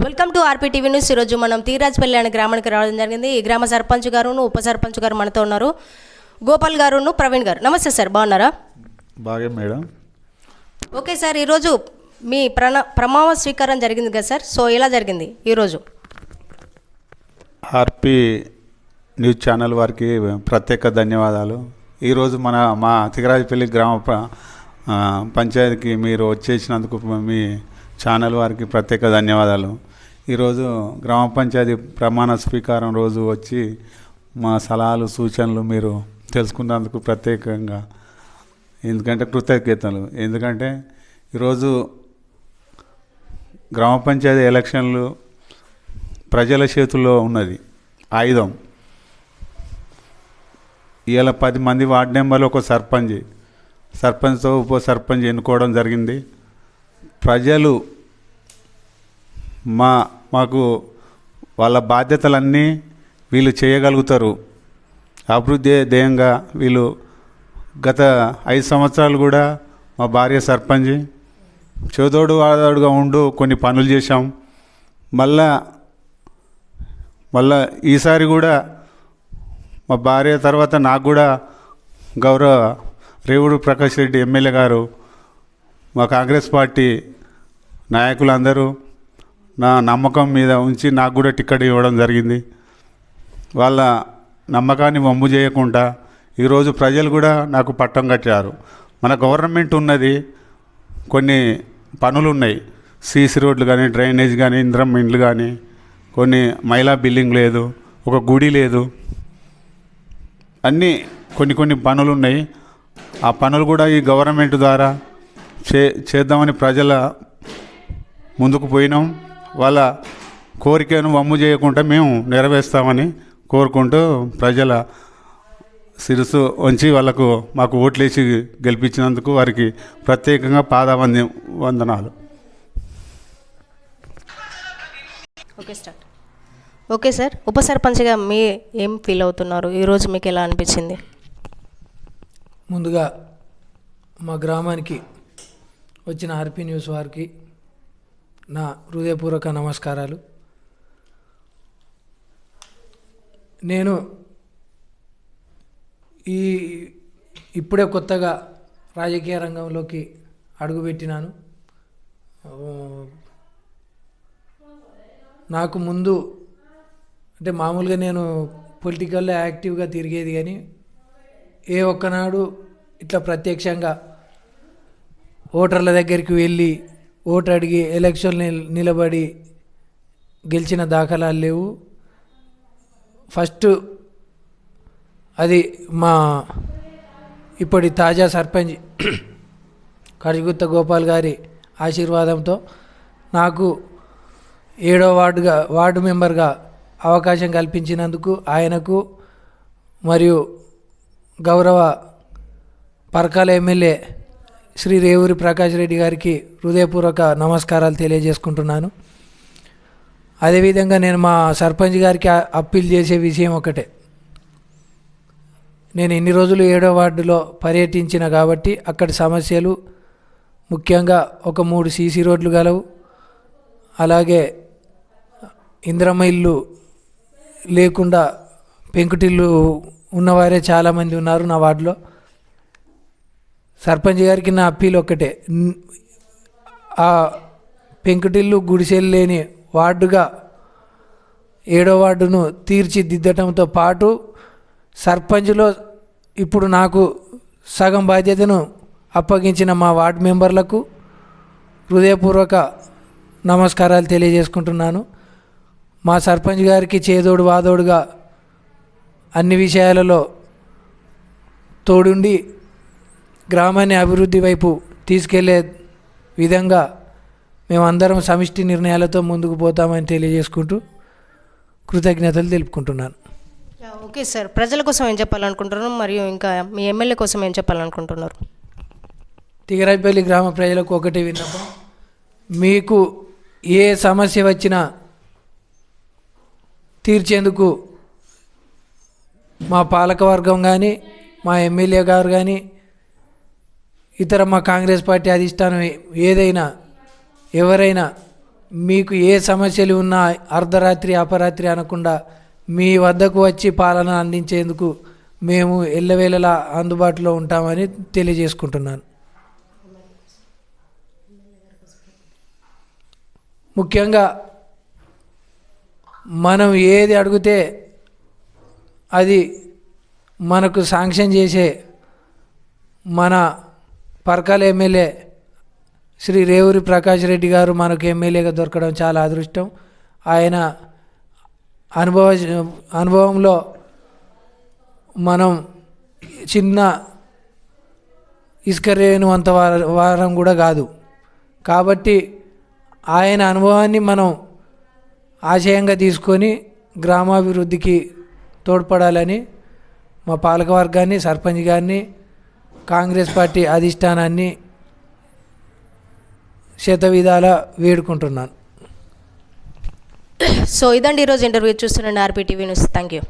Welcome to ఆర్పీటీవీ news. ఈరోజు మనం తీరాజ్పల్లి అనే గ్రామానికి రావడం జరిగింది. ఈ గ్రామ సర్పంచ్ గారును ఉప సర్పంచ్ గారు మనతో ఉన్నారు. గోపాల్ గారును ప్రవీణ్ గారు. నమస్తే సార్, బాగున్నారా? బాగా మేడం. ఓకే సార్, ఈరోజు మీ ప్రమాణ స్వీకారం జరిగింది కదా సార్, సో ఎలా జరిగింది ఈరోజు? ఆర్పీ న్యూస్ ఛానల్ వారికి ప్రత్యేక ధన్యవాదాలు. ఈరోజు మా తిగరాజపల్లి గ్రామ పంచాయతీకి మీరు వచ్చేసినందుకు మీ ఛానల్ వారికి ప్రత్యేక ధన్యవాదాలు. ఈరోజు గ్రామ పంచాయతీ ప్రమాణ స్వీకారం రోజు వచ్చి మా సలహాలు సూచనలు మీరు తెలుసుకున్నందుకు ప్రత్యేకంగా ఎందుకంటే కృతజ్ఞతలు. ఎందుకంటే ఈరోజు గ్రామ పంచాయతీ ఎలక్షన్లు ప్రజల చేతుల్లో ఉన్నది ఆయుధం. ఇవాళ 10 మంది వార్డు మెంబర్లు ఒక సర్పంచ్తో ఉప సర్పంచ్ ఎన్నుకోవడం జరిగింది. ప్రజలు మాకు వాళ్ళ బాధ్యతలన్నీ వీళ్ళు చేయగలుగుతారు. అభివృద్ధి ధ్యేయంగా వీళ్ళు గత 5 సంవత్సరాలు కూడా మా భార్య సర్పంచ్ చేదోడు వాదోడుగా ఉండు కొన్ని పనులు చేశాం. మళ్ళా ఈసారి కూడా మా భార్య తర్వాత నాకు కూడా గౌరవ రేవూరు ప్రకాష్ రెడ్డి ఎమ్మెల్యే గారు, మా కాంగ్రెస్ పార్టీ నాయకులందరూ నా నమ్మకం మీద ఉంచి నాకు కూడా టికెట్ ఇవ్వడం జరిగింది. వాళ్ళ నమ్మకాన్ని వమ్ము చేయకుండా ఈరోజు ప్రజలు కూడా నాకు పట్టం కట్టారు. మన గవర్నమెంట్ ఉన్నది, కొన్ని పనులు ఉన్నాయి, సీసీ రోడ్లు కానీ, డ్రైనేజ్ కానీ, ఇంద్రమ్మ ఇండ్లు కానీ, కొన్ని మహిళా బిల్డింగ్ లేదు, ఒక గుడి లేదు, అన్నీ కొన్ని పనులు ఉన్నాయి. ఆ పనులు కూడా ఈ గవర్నమెంట్ ద్వారా చేద్దామని ప్రజల ముందుకు పోయినాం. వాళ్ళ కోరికను వమ్ము చేయకుండా మేము నెరవేర్స్తామని కోరుకుంటూ ప్రజల శిరస్సు వంచి మాకు ఓట్లేసి గెలిపించినందుకు వారికి ప్రత్యేకంగా వందనాలు. ఓకే సార్, ఉప సర్పంచ్గా మీ ఏం ఫీల్ అవుతున్నారు? ఈరోజు మీకు ఎలా అనిపించింది? ముందుగా మా గ్రామానికి వచ్చిన ఆర్పీ న్యూస్ వారికి నా హృదయపూర్వక నమస్కారాలు. నేను ఇప్పుడే కొత్తగా రాజకీయ రంగంలోకి అడుగుపెట్టినాను. నాకు ముందు అంటే మామూలుగా నేను పొలిటికల్లో యాక్టివ్గా తిరిగేది, కానీ ఏ ఒక్కనాడు ఇట్లా ప్రత్యక్షంగా ఓటర్ల దగ్గరికి వెళ్ళి ఓటు అడిగి ఎలక్షన్ నిలబడి గెలిచిన దాఖలాలు లేవు. ఫస్ట్ అది మా ఇప్పటి తాజా సర్పంచ్ కడిగుత్త గోపాల్ గారి ఆశీర్వాదంతో నాకు 7వ వార్డు మెంబర్గా అవకాశం కల్పించినందుకు ఆయనకు మరియు గౌరవ పరకాల ఎమ్మెల్యే శ్రీ రేవూరి ప్రకాష్ రెడ్డి గారికి హృదయపూర్వక నమస్కారాలు తెలియజేసుకుంటున్నాను. అదేవిధంగా నేను మా సర్పంచ్ గారికి అప్పీల్ చేసే విషయం ఒకటే. నేను ఇన్ని రోజులు 7వ వార్డులో పర్యటించిన కాబట్టి అక్కడి సమస్యలు ముఖ్యంగా ఒక 3 సీసీ రోడ్లు గలవు, అలాగే ఇంద్రమ్మ ఇల్లు లేకుండా పెంకుటిల్లు ఉన్నవారే చాలామంది ఉన్నారు నా వార్డులో. సర్పంచ్ గారికి నా అప్పీల్ ఒక్కటే, ఆ పెంకుటిల్లు గుడిసెలు లేని వార్డుగా 7వ వార్డును తీర్చిదిద్దటంతో పాటు సర్పంచ్లో ఇప్పుడు నాకు సగం బాధ్యతను అప్పగించిన మా వార్డు మెంబర్లకు హృదయపూర్వక నమస్కారాలు తెలియజేసుకుంటున్నాను. మా సర్పంచ్ గారికి చేదోడు వాదోడుగా అన్ని విషయాలలో తోడుండి గ్రామాన్ని అభివృద్ధి వైపు తీసుకెళ్లే విధంగా మేమందరం సమిష్టి నిర్ణయాలతో ముందుకు పోతామని తెలియజేసుకుంటూ కృతజ్ఞతలు తెలుపుకుంటున్నాను. ఓకే సార్, ప్రజల కోసం ఏం చెప్పాలనుకుంటున్నారు, మరియు ఇంకా మీ ఎమ్మెల్యే కోసం ఏం చెప్పాలనుకుంటున్నారు? తిగరాజపల్లి గ్రామ ప్రజలకు ఒకటే విన్నపం, మీకు ఏ సమస్య వచ్చినా తీర్చేందుకు మా పాలకవర్గం కానీ, మా ఎమ్మెల్యే గారు కానీ ఇతర మా కాంగ్రెస్ పార్టీ అధిష్టానం ఏదైనా ఎవరైనా మీకు ఏ సమస్యలు ఉన్నా అర్ధరాత్రి అపరాత్రి అనకుండా మీ వద్దకు వచ్చి పాలన అందించేందుకు మేము ఎల్లవేళలా అందుబాటులో ఉంటామని తెలియజేసుకుంటున్నాను. ముఖ్యంగా మనం ఏది అడిగితే అది మనకు శాంక్షన్ చేసే మన పర్కాల ఎమ్మెల్యే శ్రీ రేవూరి ప్రకాష్ రెడ్డి గారు మనకు ఎమ్మెల్యేగా దొరకడం చాలా అదృష్టం. ఆయన అనుభవంలో మనం చిన్న ఇసుక రేణువంత వారం కూడా కాదు. కాబట్టి ఆయన అనుభవాన్ని మనం ఆశయంగా తీసుకొని గ్రామాభివృద్ధికి తోడ్పడాలని మా పాలకవర్గాన్ని, సర్పంచ్ గారిని, కాంగ్రెస్ పార్టీ అధిష్టానాన్ని శతవిధాల వేడుకుంటున్నాను. సో ఇదండి ఈరోజు ఇంటర్వ్యూ చూస్తున్నాను RP TV news. Thank you.